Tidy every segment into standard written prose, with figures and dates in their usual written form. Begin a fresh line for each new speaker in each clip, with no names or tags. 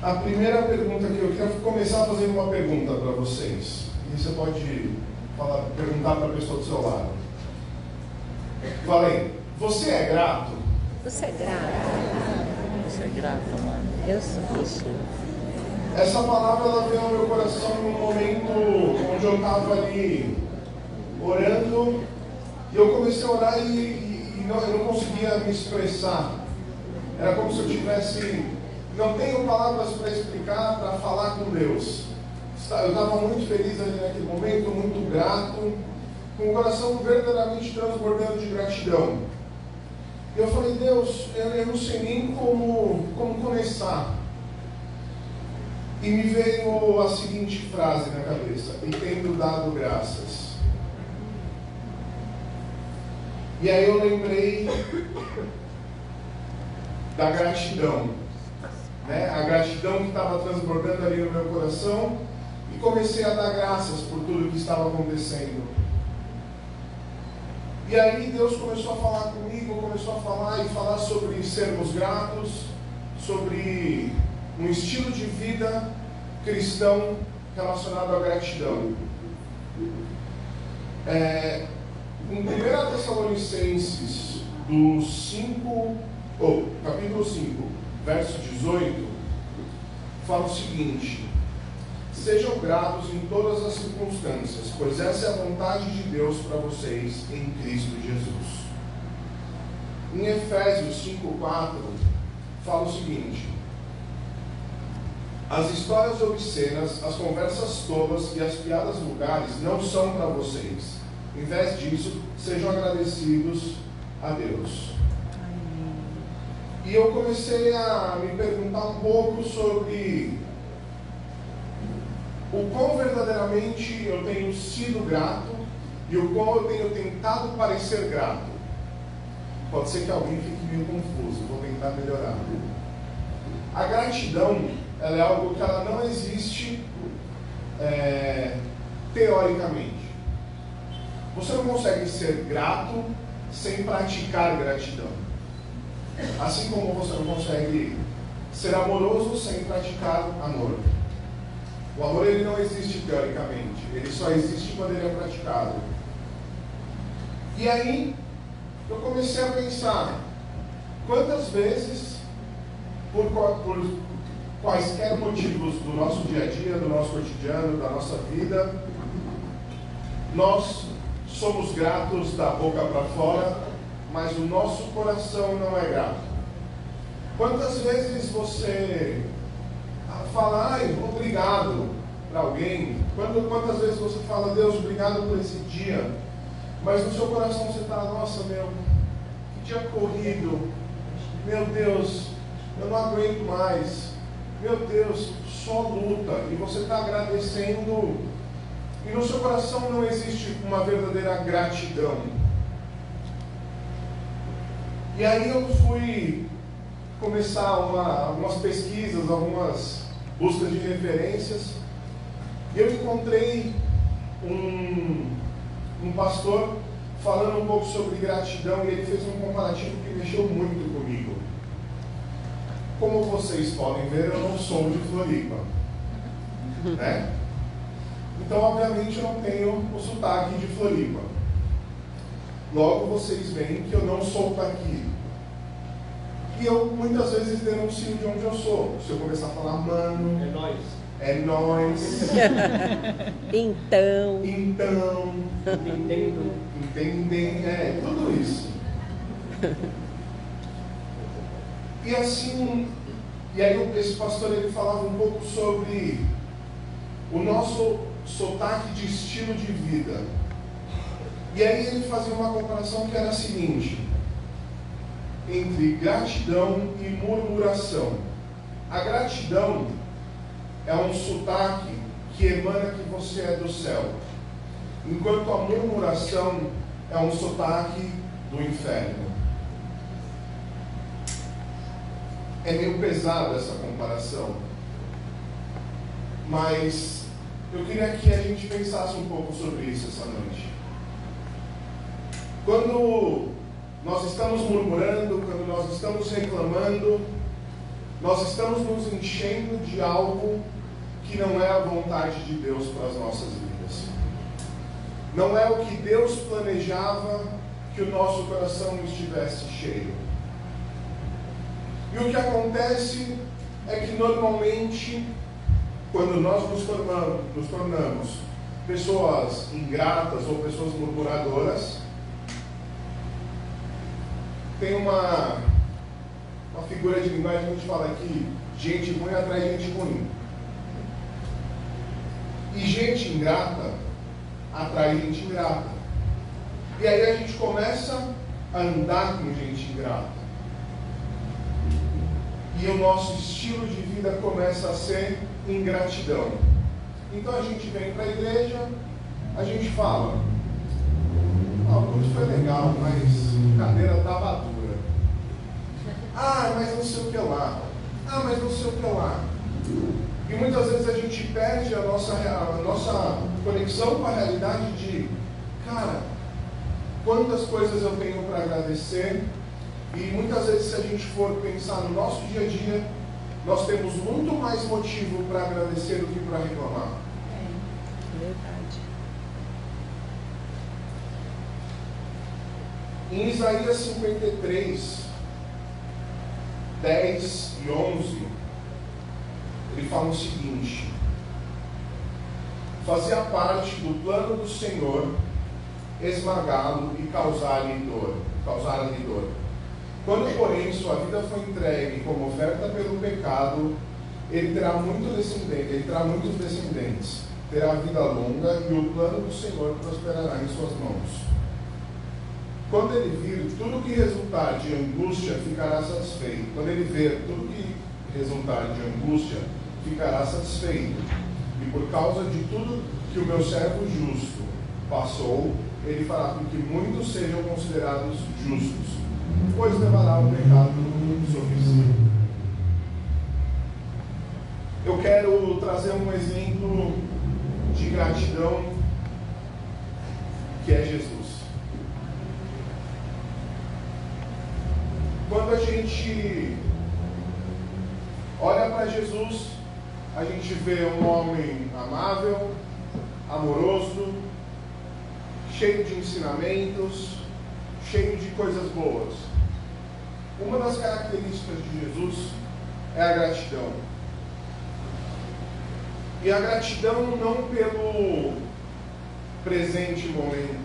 A primeira pergunta que eu quero começar fazendo uma pergunta para vocês. E você pode perguntar para a pessoa do seu lado. Falei, você é grato?
Você é grato?
Você é grato, mano?
Eu sou.
Essa palavra ela veio ao meu coração num momento onde eu estava ali orando e eu comecei a orar e eu não conseguia me expressar. Era como se eu tivesse... Não tenho palavras para explicar, para falar com Deus. Eu estava muito feliz ali naquele momento, muito grato, com o coração verdadeiramente transbordando de gratidão. E eu falei, Deus, eu não sei nem como começar. E me veio a seguinte frase na cabeça: e tendo dado graças. E aí eu lembrei da gratidão, né? A gratidão que estava transbordando ali no meu coração, e comecei a dar graças por tudo que estava acontecendo. E aí Deus começou a falar comigo, começou a falar sobre sermos gratos, sobre um estilo de vida cristão relacionado à gratidão. Em 1 Tessalonicenses capítulo 5, verso 18, fala o seguinte: sejam gratos em todas as circunstâncias, pois essa é a vontade de Deus para vocês em Cristo Jesus. Em Efésios 5:4, fala o seguinte: as histórias obscenas, as conversas tolas e as piadas vulgares não são para vocês. Em vez disso, sejam agradecidos a Deus. E eu comecei a me perguntar um pouco sobre o quão verdadeiramente eu tenho sido grato e o quão eu tenho tentado parecer grato. Pode ser que alguém fique meio confuso, vou tentar melhorar. A gratidão, ela é algo que ela não existe teoricamente. Você não consegue ser grato sem praticar gratidão. Assim como você não consegue ser amoroso sem praticar amor. O amor ele não existe teoricamente, ele só existe quando ele é praticado. E aí eu comecei a pensar, quantas vezes, por quaisquer motivos do nosso dia a dia, do nosso cotidiano, da nossa vida, nós somos gratos da boca para fora, mas o nosso coração não é grato. Quantas vezes você fala, obrigado para alguém? Quantas vezes você fala, Deus, obrigado por esse dia, mas no seu coração você está, nossa, que dia corrido, meu Deus, eu não aguento mais, meu Deus, só luta, e você está agradecendo, e no seu coração não existe uma verdadeira gratidão. E aí eu fui começar algumas pesquisas, algumas buscas de referências, e eu encontrei um pastor falando um pouco sobre gratidão, e ele fez um comparativo que mexeu muito comigo. Como vocês podem ver, eu não sou de Floripa, né? Então, obviamente, eu não tenho o sotaque de Floripa. Logo, vocês veem que eu não sou daqui. E eu, muitas vezes, denuncio de onde eu sou. Se eu começar a falar, mano...
É nóis.
É nóis.
Então...
Entendem, tudo isso. E assim... E aí, esse pastor, ele falava um pouco sobre o nosso sotaque de estilo de vida. E aí ele fazia uma comparação que era a seguinte: entre gratidão e murmuração. A gratidão é um sotaque que emana que você é do céu, enquanto a murmuração é um sotaque do inferno. É meio pesada essa comparação, mas eu queria que a gente pensasse um pouco sobre isso essa noite. Quando nós estamos murmurando, quando nós estamos reclamando, nós estamos nos enchendo de algo que não é a vontade de Deus para as nossas vidas. Não é o que Deus planejava que o nosso coração estivesse cheio. E o que acontece é que normalmente, quando nós nos tornamos pessoas ingratas ou pessoas murmuradoras, tem uma figura de linguagem que a gente fala aqui: gente ruim atrai gente ruim. E gente ingrata atrai gente ingrata. E aí a gente começa a andar com gente ingrata. E o nosso estilo de vida começa a ser ingratidão. Então a gente vem para a igreja, a gente fala: o curso foi legal, mas a cadeira estava dura. Mas não sei o que lá. Mas não sei o que lá. E muitas vezes a gente perde a nossa conexão com a realidade de: cara, quantas coisas eu tenho para agradecer. E muitas vezes, se a gente for pensar no nosso dia a dia, nós temos muito mais motivo para agradecer do que para reclamar.
É verdade.
Em Isaías 53, 10 e 11, ele fala o seguinte: fazia parte do plano do Senhor esmagá-lo e causar-lhe dor. Quando, porém, sua vida foi entregue como oferta pelo pecado, ele terá muitos descendentes, terá vida longa, e o plano do Senhor prosperará em suas mãos. Quando ele vir tudo que resultar de angústia, ficará satisfeito. Quando ele ver tudo que resultar de angústia, ficará satisfeito. E por causa de tudo que o meu servo justo passou, ele fará com que muitos sejam considerados justos, pois levará o pecado sobre si. Eu quero trazer um exemplo de gratidão, que é Jesus. Quando a gente olha para Jesus, a gente vê um homem amável, amoroso, cheio de ensinamentos, cheio de coisas boas. Uma das características de Jesus é a gratidão. E a gratidão não pelo presente momento.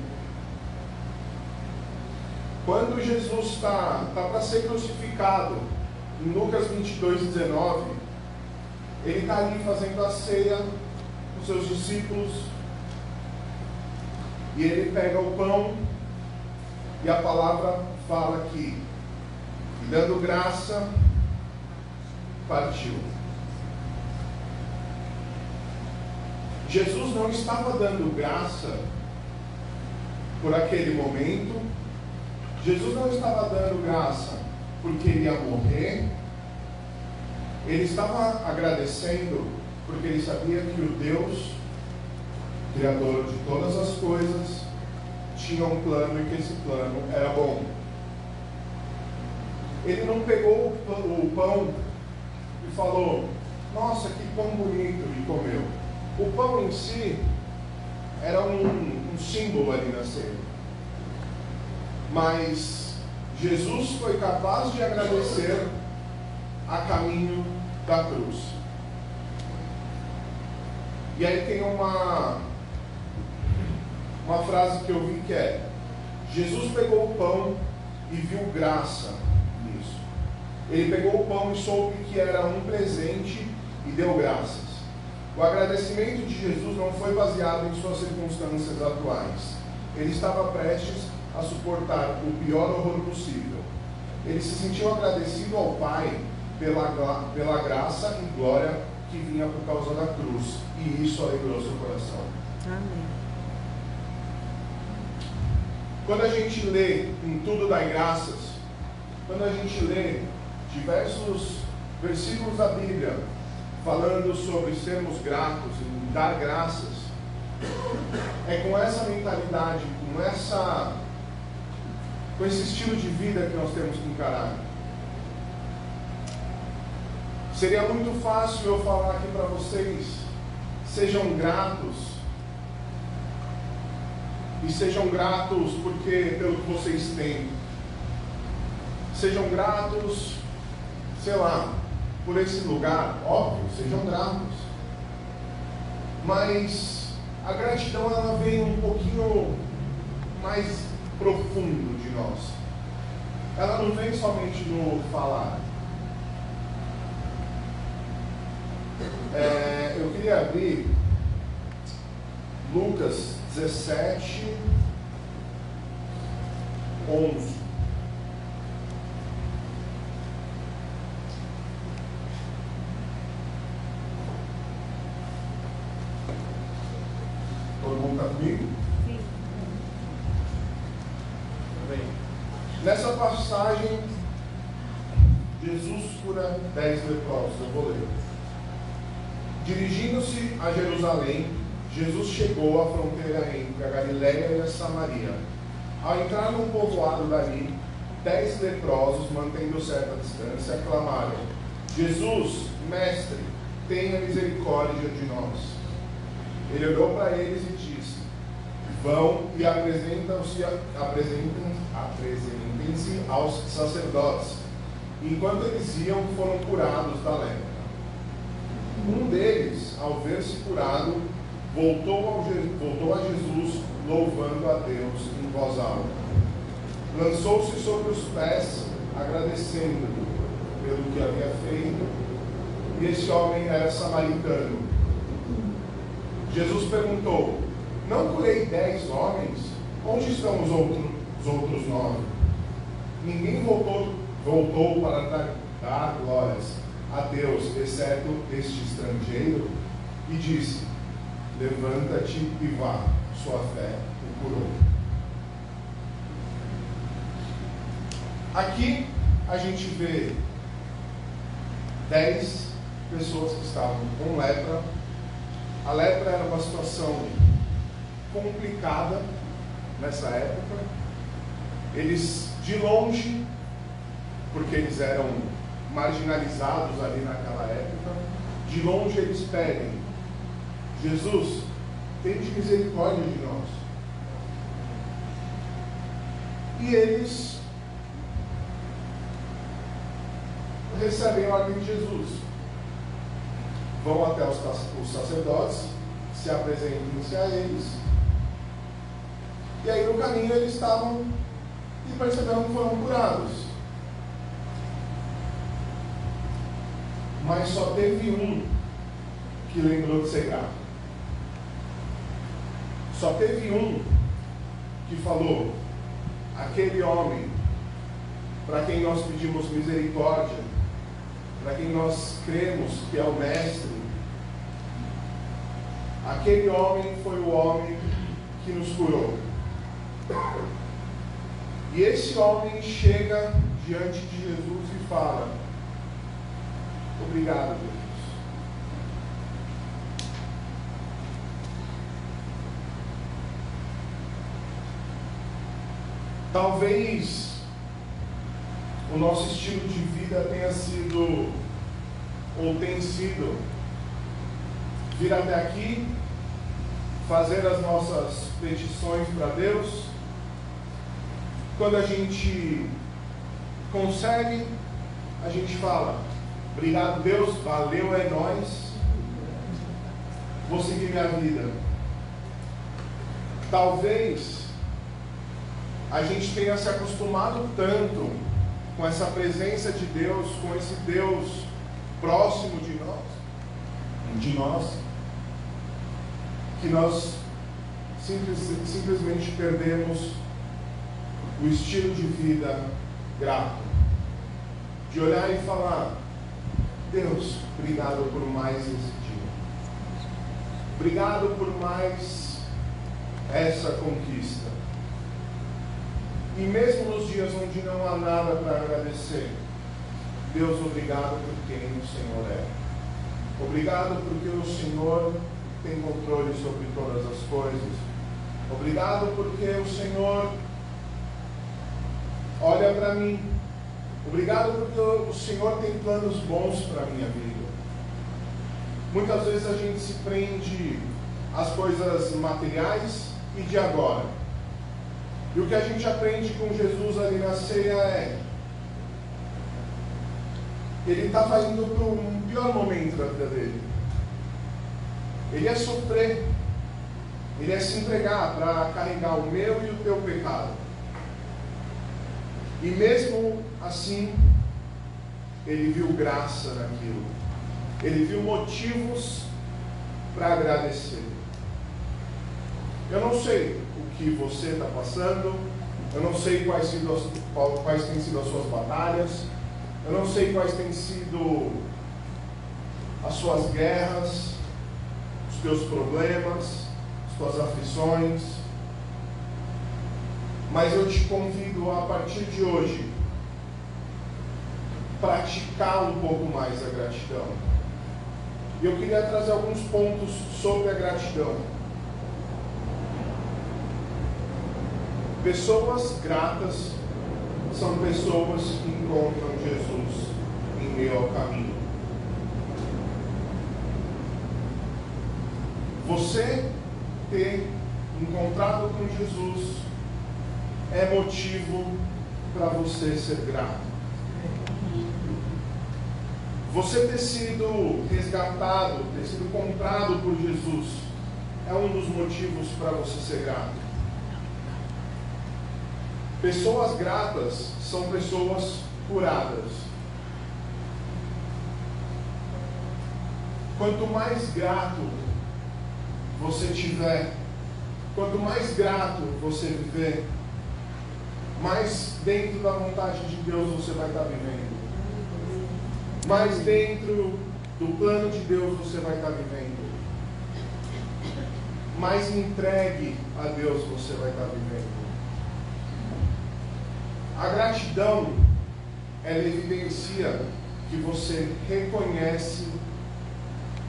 Quando Jesus está para ser crucificado, em Lucas 22, 19, ele está ali fazendo a ceia com seus discípulos, e ele pega o pão, e a palavra fala que, dando graça, partiu. Jesus não estava dando graça por aquele momento. Jesus não estava dando graça porque ele ia morrer. Ele estava agradecendo porque ele sabia que o Deus, Criador de todas as coisas, tinha um plano e que esse plano era bom. Ele não pegou o pão e falou: nossa, que pão bonito, e comeu. O pão em si era um símbolo ali na ceia. Mas Jesus foi capaz de agradecer a caminho da cruz. E aí tem uma frase que eu vi que é: Jesus pegou o pão e viu graça nisso. Ele pegou o pão e soube que era um presente e deu graças. O agradecimento de Jesus não foi baseado em suas circunstâncias atuais. Ele estava prestes a suportar o pior horror possível. Ele se sentiu agradecido ao Pai pela graça e glória que vinha por causa da cruz, e isso alegrou seu coração.
Amém.
Quando a gente lê em Tudo Dai Graças, quando a gente lê diversos versículos da Bíblia falando sobre sermos gratos e dar graças, é com essa mentalidade, com esse estilo de vida que nós temos que encarar. Seria muito fácil eu falar aqui para vocês: sejam gratos. E sejam gratos pelo que vocês têm. Sejam gratos, sei lá, por esse lugar. Óbvio, sejam gratos. Mas a gratidão, ela vem um pouquinho mais profundo de nós. Ela não vem somente no falar. Eu queria abrir Lucas 17, 11. Todo mundo está comigo?
Sim.
Bem, nessa passagem, Jesus cura 10 leprosos. Eu vou ler. Dirigindo-se a Jerusalém, Jesus chegou à fronteira entre a Galiléia e a Samaria. Ao entrar num povoado dali, 10 leprosos, mantendo certa distância, clamaram: Jesus, mestre, tenha misericórdia de nós. Ele olhou para eles e disse: vão e apresentem-se aos sacerdotes. Enquanto eles iam, foram curados da lepra. Um deles, ao ver-se curado, voltou a Jesus, louvando a Deus em voz alta. Lançou-se sobre os pés, agradecendo pelo que havia feito, e esse homem era samaritano. Jesus perguntou: não curei 10 homens? Onde estão os outros 9? Ninguém voltou para dar glórias a Deus, exceto este estrangeiro, e disse: levanta-te e vá, sua fé o curou. Aqui a gente vê 10 pessoas que estavam com lepra. A lepra era uma situação complicada nessa época. Eles, de longe, porque eles eram marginalizados ali naquela época, de longe eles pedem: Jesus, tende misericórdia de nós. E eles recebem a ordem de Jesus. Vão até os sacerdotes, se apresentem-se a eles. E aí no caminho eles estavam e perceberam que foram curados. Mas só teve um que lembrou de ser grato. Só teve um que falou: aquele homem para quem nós pedimos misericórdia, para quem nós cremos que é o Mestre, aquele homem foi o homem que nos curou. E esse homem chega diante de Jesus e fala: obrigado, Jesus. Talvez o nosso estilo de vida tenha sido, ou tem sido, vir até aqui, fazer as nossas petições para Deus. Quando a gente consegue, a gente fala: obrigado, Deus, valeu, é nóis, vou seguir minha vida. Talvez a gente tenha se acostumado tanto com essa presença de Deus, com esse Deus próximo de nós, que nós simplesmente perdemos o estilo de vida grato, de olhar e falar: Deus, obrigado por mais esse dia, obrigado por mais essa conquista. E mesmo nos dias onde não há nada para agradecer, Deus, obrigado por quem o Senhor é. Obrigado porque o Senhor tem controle sobre todas as coisas. Obrigado porque o Senhor olha para mim. Obrigado porque o Senhor tem planos bons para a minha vida. Muitas vezes a gente se prende às coisas materiais e de agora. E o que a gente aprende com Jesus ali na ceia é: ele estava indo para o pior momento da vida dele. Ele ia sofrer, ele ia se entregar para carregar o meu e o teu pecado. E mesmo assim, ele viu graça naquilo. Ele viu motivos para agradecer. Eu não sei o que você está passando, eu não sei quais têm sido as suas batalhas, eu não sei quais têm sido as suas guerras, os teus problemas, as tuas aflições, mas eu te convido a partir de hoje praticar um pouco mais a gratidão. E eu queria trazer alguns pontos sobre a gratidão. Pessoas gratas são pessoas que encontram Jesus em meio ao caminho. Você ter encontrado com Jesus é motivo para você ser grato. Você ter sido resgatado, ter sido comprado por Jesus é um dos motivos para você ser grato. Pessoas gratas são pessoas curadas. Quanto mais grato você tiver, quanto mais grato você viver, mais dentro da vontade de Deus você vai estar vivendo. Mais dentro do plano de Deus você vai estar vivendo. Mais entregue a Deus você vai estar vivendo. A gratidão, ela evidencia que você reconhece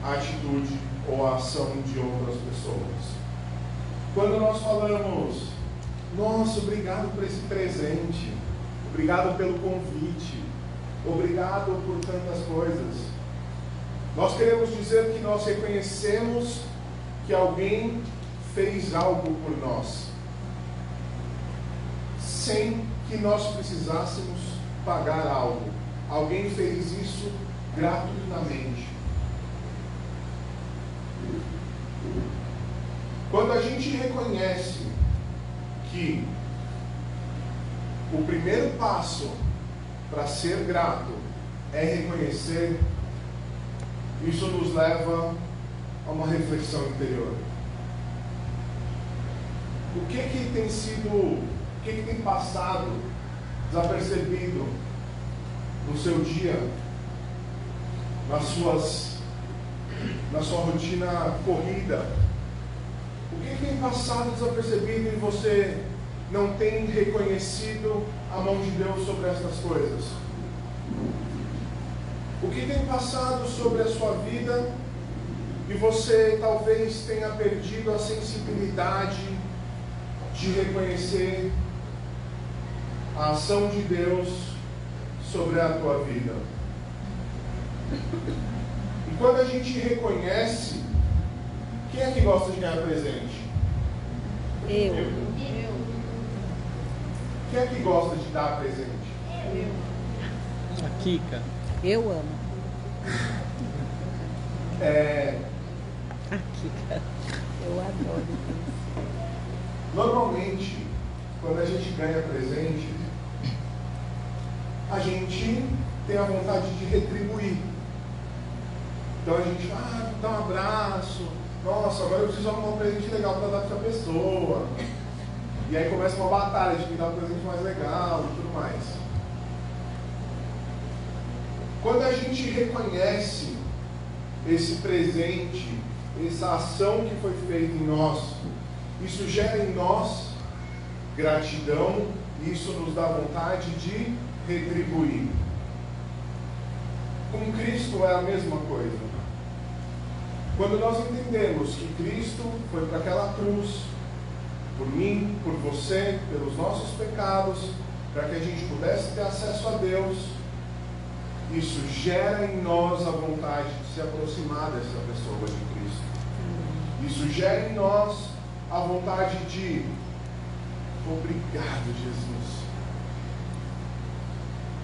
a atitude ou a ação de outras pessoas. Quando nós falamos: nossa, obrigado por esse presente, obrigado pelo convite, obrigado por tantas coisas, nós queremos dizer que nós reconhecemos que alguém fez algo por nós, sem que nós precisássemos pagar algo. Alguém fez isso gratuitamente. Quando a gente reconhece que o primeiro passo para ser grato é reconhecer, isso nos leva a uma reflexão interior. O que tem sido, o que tem passado desapercebido no seu dia, na sua rotina corrida? O que tem passado desapercebido e você não tem reconhecido a mão de Deus sobre essas coisas? O que tem passado sobre a sua vida e você talvez tenha perdido a sensibilidade de reconhecer a ação de Deus sobre a tua vida? E quando a gente reconhece, quem é que gosta de ganhar presente?
Eu.
Quem é que gosta de dar presente?
A Kika.
Eu amo. A Kika. Eu adoro isso.
Normalmente, quando a gente ganha presente, a gente tem a vontade de retribuir. Então a gente dá um abraço. Nossa, agora eu preciso arrumar um presente legal para dar para essa pessoa. E aí começa uma batalha de quem dá um presente mais legal e tudo mais. Quando a gente reconhece esse presente, essa ação que foi feita em nós, isso gera em nós gratidão e isso nos dá vontade de retribuir. Com Cristo é a mesma coisa. Quando nós entendemos que Cristo foi para aquela cruz, por mim, por você, pelos nossos pecados, para que a gente pudesse ter acesso a Deus, isso gera em nós a vontade de se aproximar dessa pessoa de Cristo. Isso gera em nós a vontade de: obrigado, Jesus.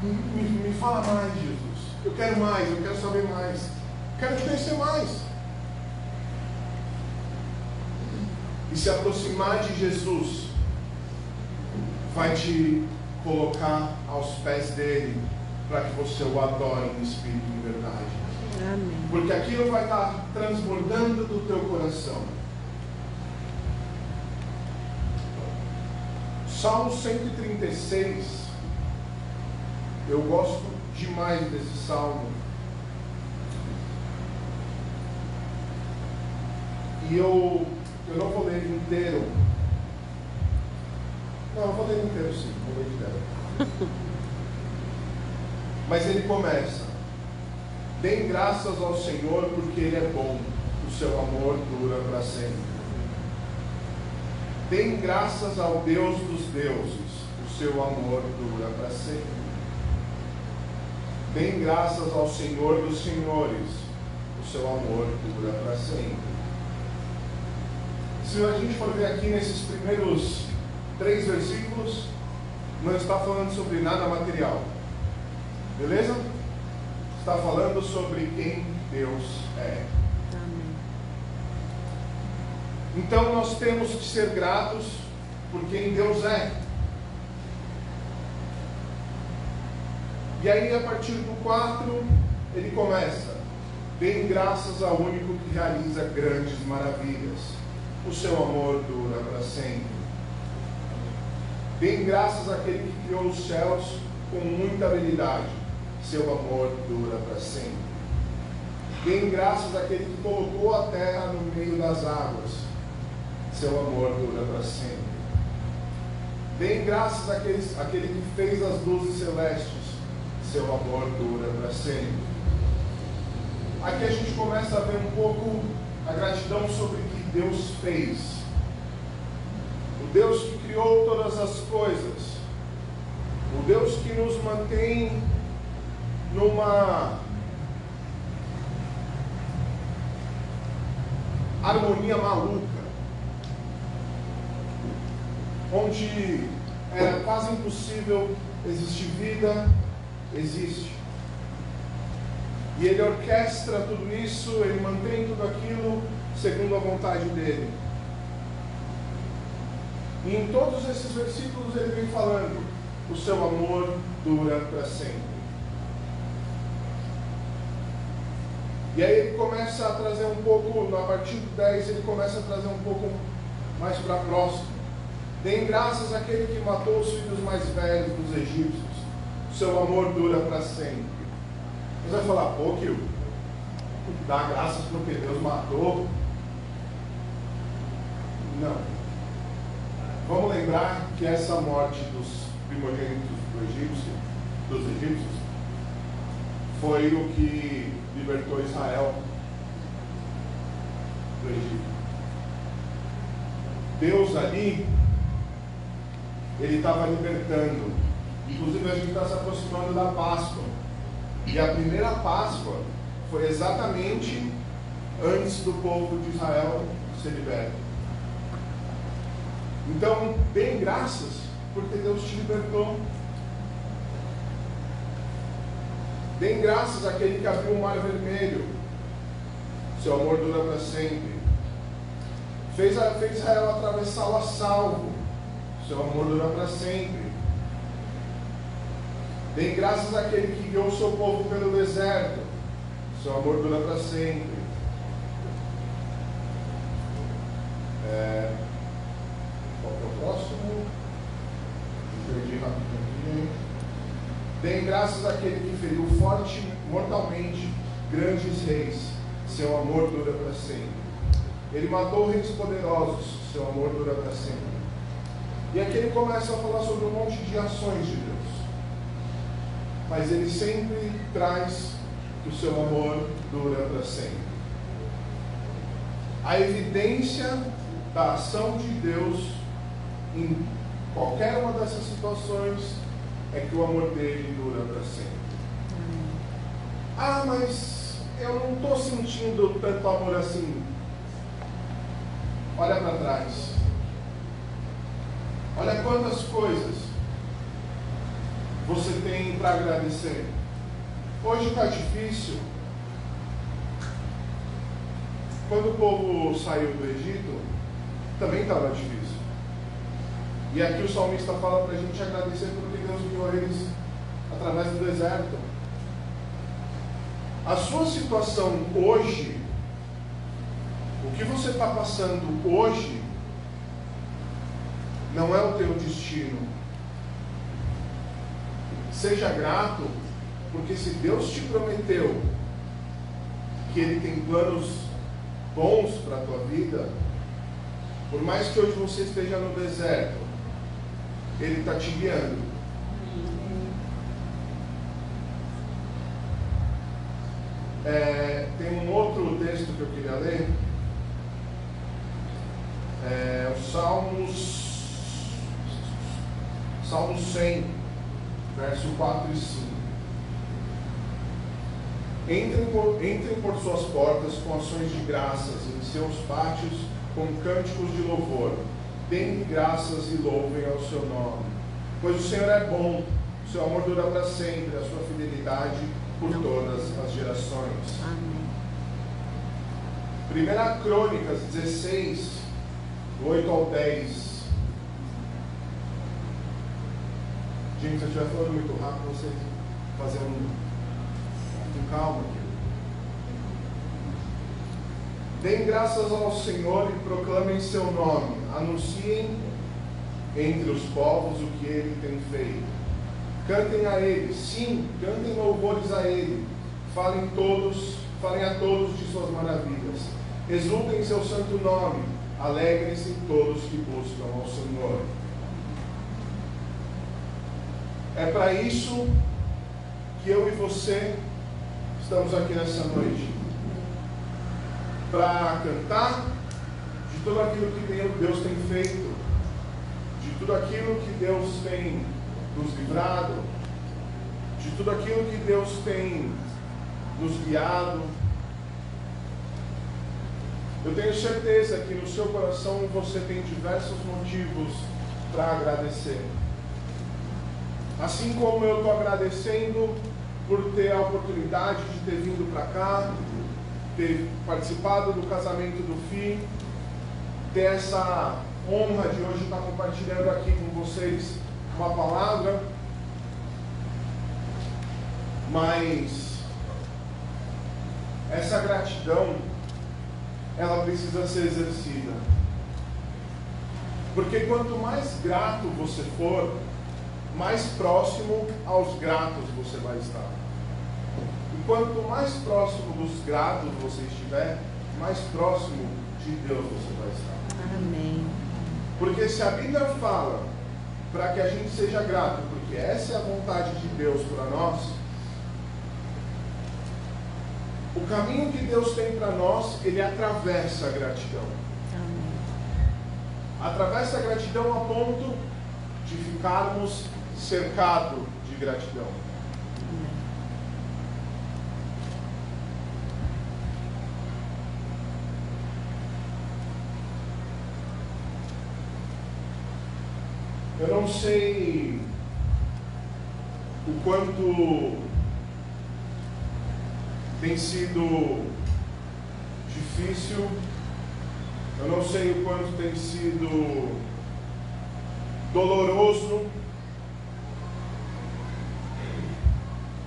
Me fala mais, Jesus. Eu quero mais, eu quero saber mais. Quero te conhecer mais. E se aproximar de Jesus vai te colocar aos pés dele, para que você o adore em espírito e em verdade.
Amém.
Porque aquilo vai estar transbordando do teu coração. Salmo 136, eu gosto demais desse salmo. E eu não vou ler ele inteiro. Não, eu vou ler ele inteiro sim, vou ler inteiro. Mas ele começa: deem graças ao Senhor porque Ele é bom, o seu amor dura para sempre. Deem graças ao Deus dos deuses, o seu amor dura para sempre. Deem graças ao Senhor dos senhores, o seu amor dura para sempre. Se a gente for ver aqui nesses primeiros 3 versículos, não está falando sobre nada material. Beleza? Está falando sobre quem Deus é.
Amém.
Então nós temos que ser gratos por quem Deus é. E aí a partir do 4 ele começa: deem graças ao único que realiza grandes maravilhas, o seu amor dura para sempre. Deem graças àquele que criou os céus com muita habilidade, seu amor dura para sempre. Deem graças àquele que colocou a terra no meio das águas, seu amor dura para sempre. Deem graças àquele que fez as luzes celestes, seu amor dura para sempre. Aqui a gente começa a ver um pouco a gratidão sobre o que Deus fez. O Deus que criou todas as coisas, o Deus que nos mantém numa harmonia maluca, onde era quase impossível existir vida, existe. E Ele orquestra tudo isso, Ele mantém tudo aquilo segundo a vontade dEle. E em todos esses versículos Ele vem falando: o seu amor dura para sempre. E aí ele começa a trazer um pouco, a partir do 10, ele começa a trazer um pouco mais para próximo. Deem graças àquele que matou os filhos mais velhos dos egípcios, o seu amor dura para sempre. Você vai falar: pô, Kio, dá graças porque Deus matou? Não. Vamos lembrar que essa morte dos primogênitos dos egípcios, foi o que libertou Israel do Egito. Deus ali, Ele estava libertando. Inclusive a gente está se aproximando da Páscoa. E a primeira Páscoa foi exatamente antes do povo de Israel ser liberto. Então, deem graças porque Deus te libertou. Deem graças àquele que abriu o mar vermelho, seu amor dura para sempre. Fez Israel atravessá-lo a salvo, seu amor dura para sempre. Deem graças àquele que guiou o seu povo pelo deserto, seu amor dura para sempre. Qual que é o próximo? Perdi rapidinho. Deem graças àquele que feriu forte, mortalmente, grandes reis, seu amor dura para sempre. Ele matou reis poderosos, seu amor dura para sempre. E aqui ele começa a falar sobre um monte de ações de Deus. Mas ele sempre traz que o seu amor dura para sempre. A evidência da ação de Deus em qualquer uma dessas situações é que o amor dele dura para sempre. Ah, mas eu não estou sentindo tanto amor assim. Olha para trás. Olha quantas coisas você tem para agradecer. Hoje está difícil. Quando o povo saiu do Egito, também estava difícil. E aqui o salmista fala para a gente agradecer porque Deus guiou eles através do deserto. A sua situação hoje, o que você está passando hoje, não é o teu destino. Seja grato, porque se Deus te prometeu que Ele tem planos bons para a tua vida, por mais que hoje você esteja no deserto, Ele está te guiando. Tem um outro texto que eu queria ler, o Salmo 100, verso 4 e 5. Entrem por suas portas com ações de graças, em seus pátios com cânticos de louvor. Deem graças e louvem ao seu nome. Pois o Senhor é bom, o seu amor dura para sempre, a sua fidelidade por todas as gerações.
Amém.
1 Crônicas 16, 8 ao 10. Gente, se eu estiver falando muito rápido, você fazer com calma aqui. Deem graças ao Senhor e proclamem seu nome. Anunciem entre os povos o que Ele tem feito. Cantem a Ele, sim, cantem louvores a Ele. Falem a todos de suas maravilhas. Exultem em seu santo nome. Alegrem-se todos que buscam ao Senhor. É para isso que eu e você estamos aqui nessa noite. Para cantar de tudo aquilo que Deus tem feito, de tudo aquilo que Deus tem nos livrado, de tudo aquilo que Deus tem nos guiado. Eu tenho certeza que no seu coração você tem diversos motivos para agradecer. Assim como eu estou agradecendo por ter a oportunidade de ter vindo para cá, ter participado do casamento do Fih, ter essa honra de hoje estar compartilhando aqui com vocês uma palavra, mas essa gratidão, ela precisa ser exercida, porque quanto mais grato você for, mais próximo aos gratos você vai estar. E quanto mais próximo dos gratos você estiver, mais próximo de Deus você vai estar.
Amém.
Porque se a Bíblia fala para que a gente seja grato, porque essa é a vontade de Deus para nós, o caminho que Deus tem para nós, Ele atravessa a gratidão.
Amém.
Atravessa a gratidão a ponto de ficarmos cercados de gratidão. Eu não sei o quanto tem sido difícil, eu não sei o quanto tem sido doloroso,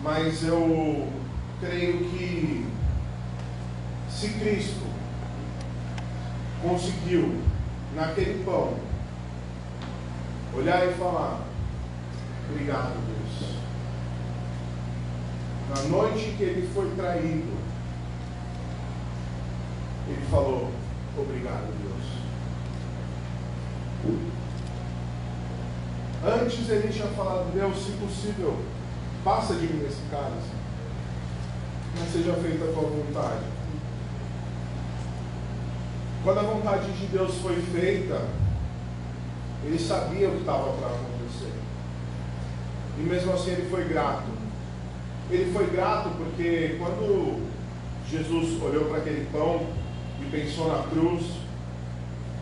mas eu creio que se Cristo conseguiu naquele pão olhar e falar: obrigado, Deus. Na noite que ele foi traído, ele falou: obrigado, Deus. Antes ele tinha falado: Deus, se possível, passa de mim esse cálice, mas seja feita a tua vontade. Quando a vontade de Deus foi feita, ele sabia o que estava para acontecer. E mesmo assim ele foi grato. ele foi grato porque quando Jesus olhou para aquele pão e pensou na cruz,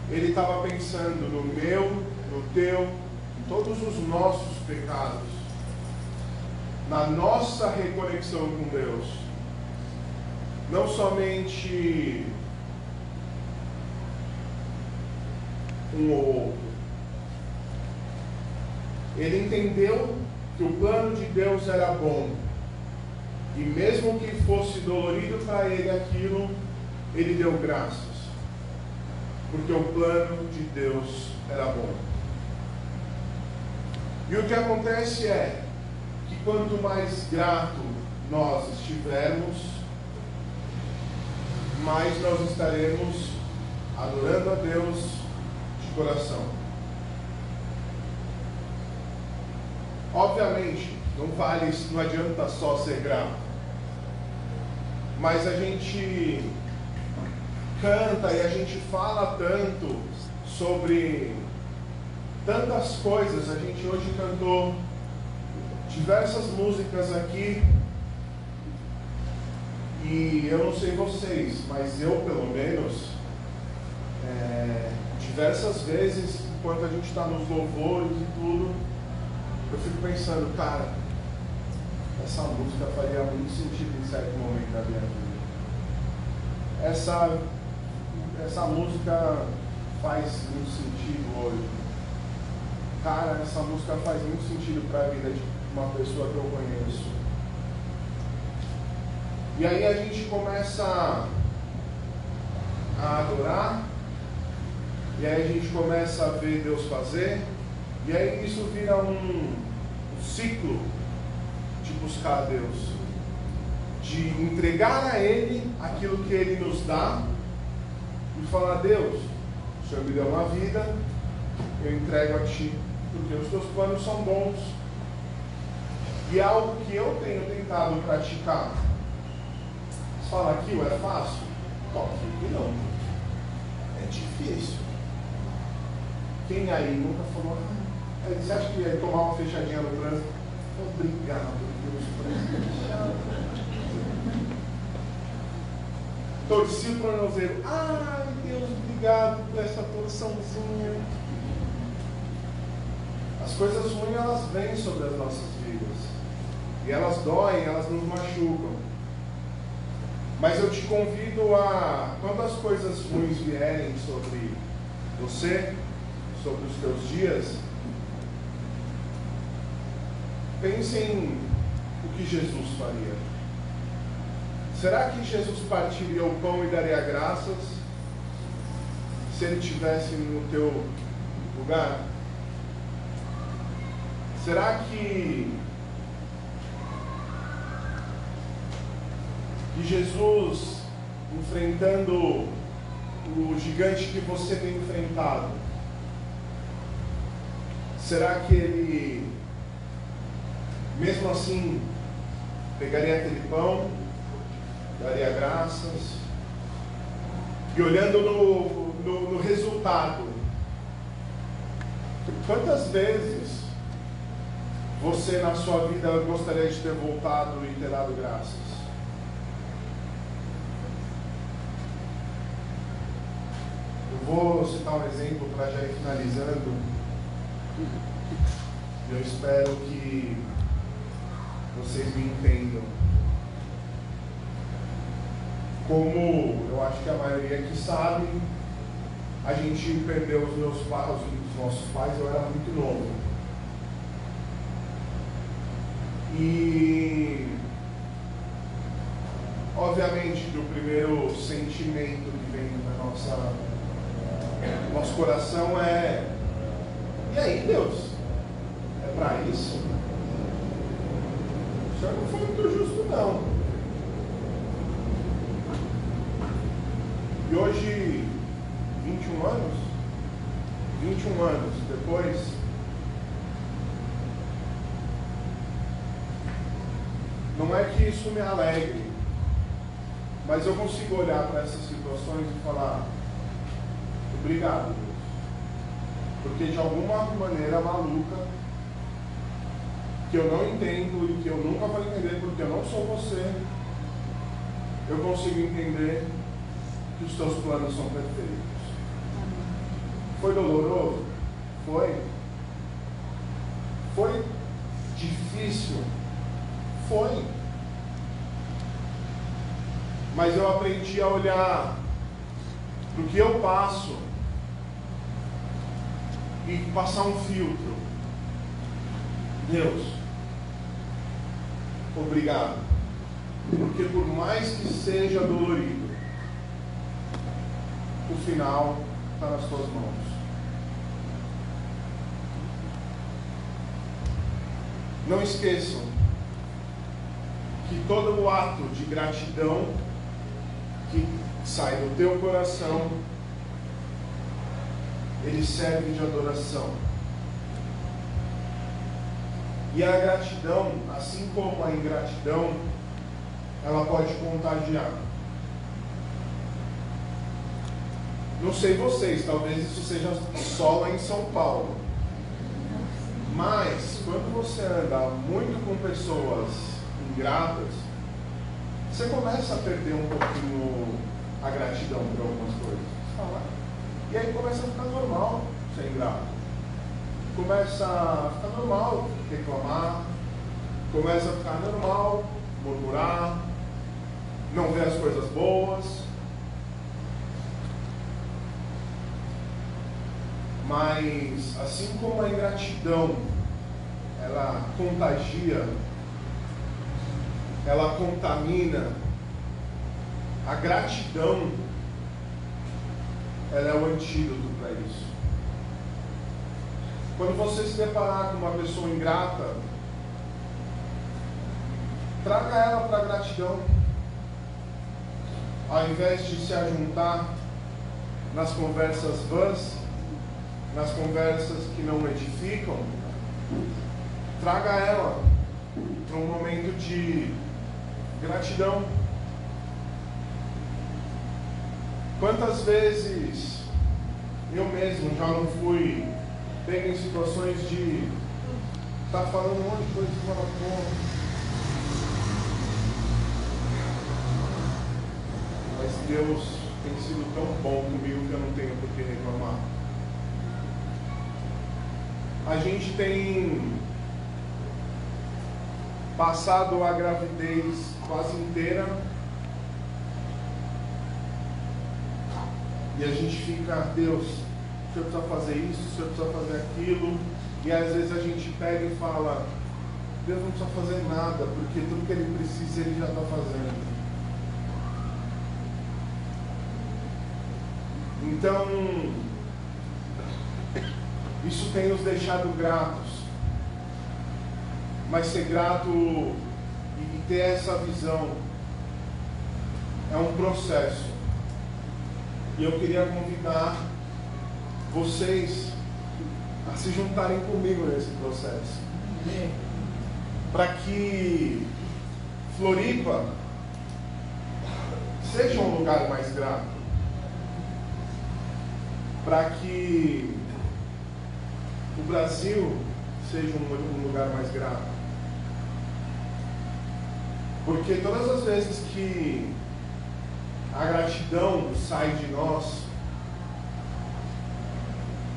ele estava pensando no meu, no teu, em todos os nossos pecados, na nossa reconexão com Deus. Não somente um ou outro. Ele entendeu que o plano de Deus era bom. E mesmo que fosse dolorido para ele aquilo, ele deu graças. Porque o plano de Deus era bom. E o que acontece é que quanto mais grato nós estivermos, mais nós estaremos adorando a Deus de coração. Obviamente, não adianta só ser grato. Mas a gente canta e a gente fala tanto sobre tantas coisas. A gente hoje cantou diversas músicas aqui. E eu não sei vocês, mas eu pelo menos, diversas vezes, enquanto a gente está nos louvores e tudo, eu fico pensando, cara, essa música faria muito sentido em certo momento da minha vida. Essa música faz muito sentido hoje. Cara, essa música faz muito sentido para a vida de uma pessoa que eu conheço. E aí a gente começa a adorar, e aí a gente começa a ver Deus fazer, e aí isso vira um ciclo de buscar a Deus, de entregar a Ele aquilo que Ele nos dá e falar: Deus, o Senhor me deu uma vida, eu entrego a Ti, porque os Teus planos são bons. E é algo que eu tenho tentado praticar. Você fala: aquilo é fácil? Não, é difícil. Quem aí nunca falou: você acha que ia tomar uma fechadinha no trânsito? Obrigado, Deus, por esse fechado. Torci o tornozelo. Ai, Deus, obrigado por essa porçãozinha. As coisas ruins, elas vêm sobre as nossas vidas. E elas doem, elas nos machucam. Mas eu te convido a, quando as coisas ruins vierem sobre você, sobre os teus dias, pense em o que Jesus faria. Será que Jesus partiria o pão e daria graças se ele estivesse no teu lugar? Será que Jesus, enfrentando o gigante que você tem enfrentado, será que ele, mesmo assim, pegaria aquele pão, daria graças, e olhando no resultado, quantas vezes você na sua vida gostaria de ter voltado e ter dado graças? Eu vou citar um exemplo para já ir finalizando. Eu espero que vocês me entendam. Como eu acho que a maioria aqui sabe, a gente perdeu os nossos pais, eu era muito novo. E obviamente que o primeiro sentimento que vem na nosso coração é: e aí, Deus? É para isso? O Senhor não foi muito justo, não. E hoje, 21 anos depois, não é que isso me alegre, mas eu consigo olhar para essas situações e falar: obrigado, Deus. Porque de alguma maneira maluca, que eu não entendo e que eu nunca vou entender porque eu não sou você, eu consigo entender que os teus planos são perfeitos. Foi doloroso? Foi. Foi difícil? Foi. Mas eu aprendi a olhar para o que eu passo e passar um filtro. Deus, obrigado. Porque por mais que seja dolorido, o final está nas tuas mãos. Não esqueçam que todo o ato de gratidão que sai do teu coração, ele serve de adoração. E a gratidão, assim como a ingratidão, ela pode contagiar. Não sei vocês, talvez isso seja só lá em São Paulo. Mas, quando você anda muito com pessoas ingratas, você começa a perder um pouquinho a gratidão por algumas coisas. E aí começa a ficar normal ser ingrato. Começa a ficar normal reclamar. Começa a ficar normal murmurar. Não ver as coisas boas. Mas, assim como a ingratidão, ela contagia, ela contamina, a gratidão, ela é o antídoto para isso. Quando você se deparar com uma pessoa ingrata, traga ela para a gratidão. Ao invés de se ajuntar nas conversas vãs, nas conversas que não edificam, traga ela para um momento de gratidão. Quantas vezes eu mesmo já não fui pego em situações de estar falando um monte de coisa de maratona, mas Deus tem sido tão bom comigo que eu não tenho por que reclamar. A gente tem passado a gravidez quase inteira e a gente fica, Deus, o Senhor precisa fazer isso, o Senhor precisa fazer aquilo, e às vezes a gente pega e fala, Deus não precisa fazer nada, porque tudo que Ele precisa Ele já está fazendo. Então, isso tem nos deixado gratos, mas ser grato e ter essa visão é um processo. E eu queria convidar vocês a se juntarem comigo nesse processo, para que Floripa seja um lugar mais grato, para que o Brasil seja um lugar mais grato. Porque todas as vezes que a gratidão sai de nós,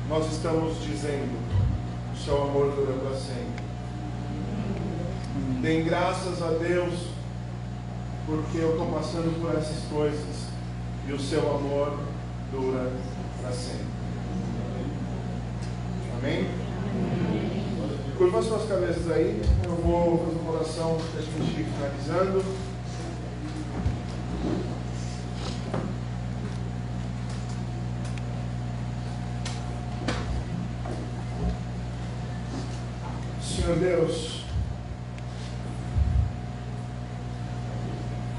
nós estamos dizendo, o seu amor dura para sempre. Deem graças a Deus, porque eu estou passando por essas coisas, e o seu amor dura para sempre. Amém? Curva suas cabeças aí, eu vou fazer uma oração para a gente ir finalizando. Senhor Deus,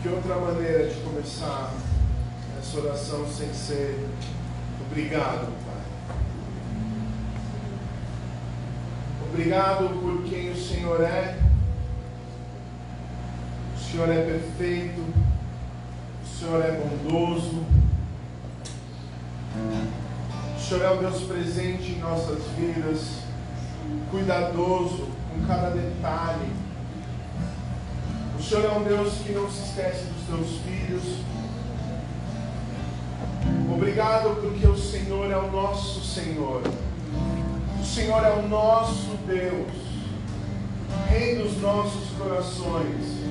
que outra maneira de começar essa oração sem ser obrigado, Pai. Obrigado por quem o Senhor é. O Senhor é perfeito. O Senhor é bondoso. O Senhor é o Deus presente em nossas vidas, cuidadoso com cada detalhe. O Senhor é um Deus que não se esquece dos teus filhos. Obrigado porque o Senhor é o nosso Senhor. O Senhor é o nosso Deus, Rei dos nossos corações.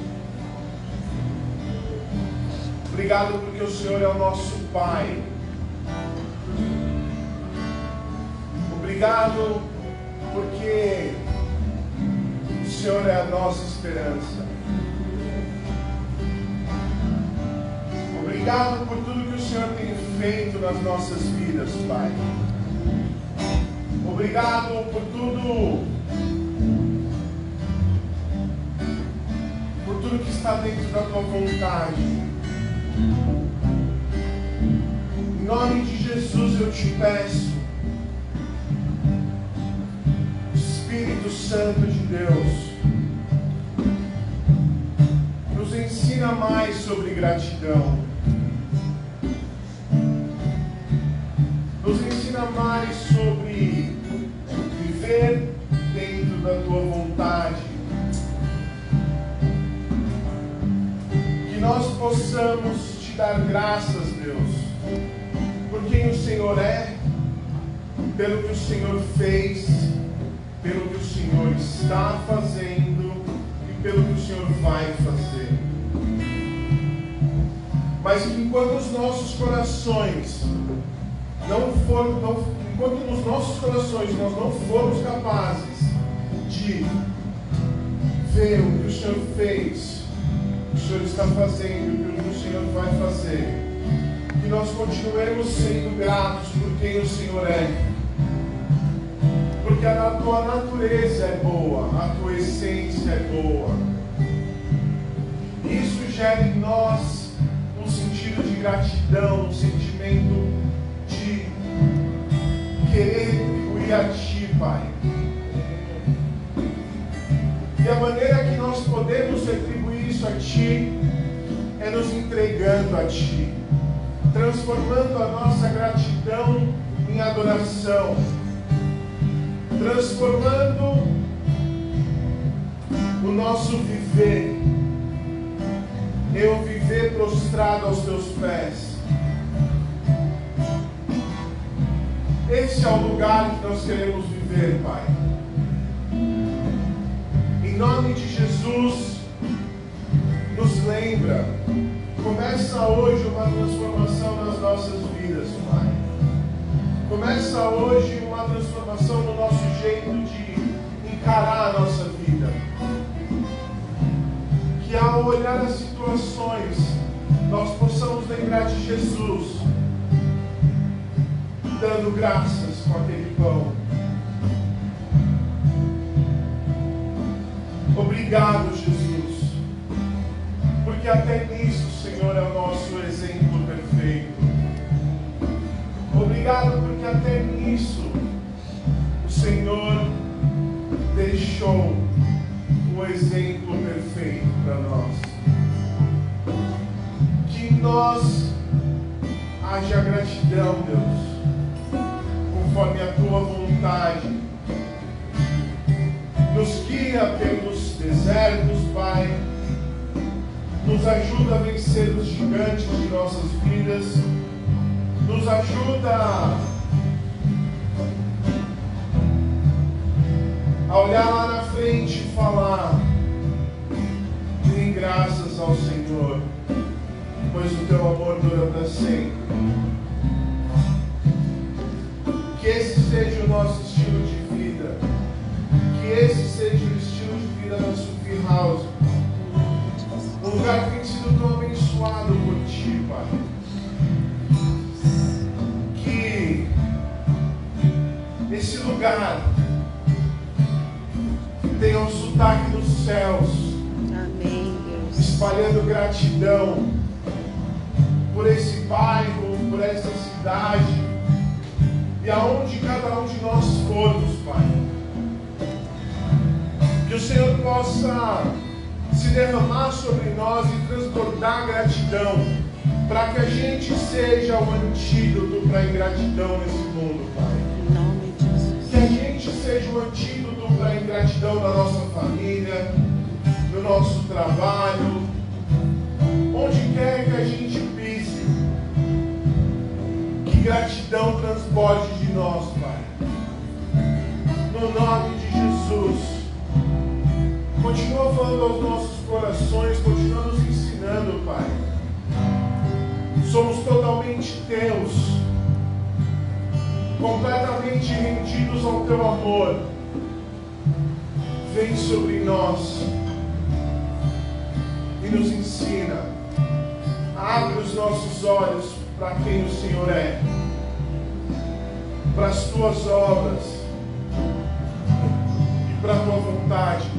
Obrigado porque o Senhor é o nosso Pai. Obrigado porque o Senhor é a nossa esperança. Obrigado por tudo que o Senhor tem feito nas nossas vidas, Pai. Obrigado por tudo que está dentro da tua vontade. Em nome de Jesus eu te peço, Espírito Santo de Deus, nos ensina mais sobre gratidão. Nos ensina mais sobre viver dentro da tua vontade. Que nós possamos te dar graças, Deus, por quem o Senhor é, pelo que o Senhor fez, pelo que o Senhor está fazendo e pelo que o Senhor vai fazer. Mas que enquanto os nossos corações enquanto nos nossos corações nós não formos capazes de ver o que o Senhor fez, o que o Senhor está fazendo e o que o Senhor vai fazer, que nós continuemos sendo gratos por quem o Senhor é, porque a tua natureza é boa, a tua essência é boa. Isso gera em nós um sentido de gratidão, um sentimento de querer retribuir a Ti, Pai. E a maneira que nós podemos retribuir isso a Ti é nos entregando a Ti, transformando a nossa gratidão em adoração, transformando o nosso viver em um viver prostrado aos Teus pés. Esse é o lugar que nós queremos viver, Pai. Em nome de Jesus, nos lembra, começa hoje uma transformação nas nossas vidas, Pai. Começa hoje uma transformação no nosso jeito de encarar a nossa vida. Que ao olhar as situações, nós possamos lembrar de Jesus, dando graças com aquele pão. Obrigado, Jesus, porque até nisso o Senhor é o nosso exemplo perfeito. Obrigado porque até nisso o Senhor deixou um exemplo perfeito para nós. Que em nós haja gratidão, Deus, conforme a tua vontade. Nos guia pelos desertos, Pai. Nos ajuda a vencer os gigantes de nossas vidas. Nos ajuda a olhar lá na frente e falar: dêem graças ao Senhor, pois o teu amor dura para sempre. Que esse seja o nosso estilo de vida. Que esse seja o estilo de vida da Sufi House. Um lugar que tem sido tão abençoado por Ti, Pai. Que esse lugar tenha um sotaque dos céus.
Amém, Deus.
Espalhando gratidão por esse bairro, por essa cidade. E aonde cada um de nós formos, Pai, que o Senhor possa se derramar sobre nós e transbordar gratidão, para que a gente seja o antídoto para a ingratidão nesse mundo, Pai.
Em nome de Jesus.
Que a gente seja o antídoto para a ingratidão na nossa família, no nosso trabalho, onde quer que a gente pise, que gratidão transborde de nós, Pai. No nome de Jesus, continua falando aos nossos corações, continua nos ensinando, Pai. Somos totalmente teus, completamente rendidos ao teu amor. Vem sobre nós e nos ensina. Abre os nossos olhos para quem o Senhor é, para as tuas obras e para a tua vontade.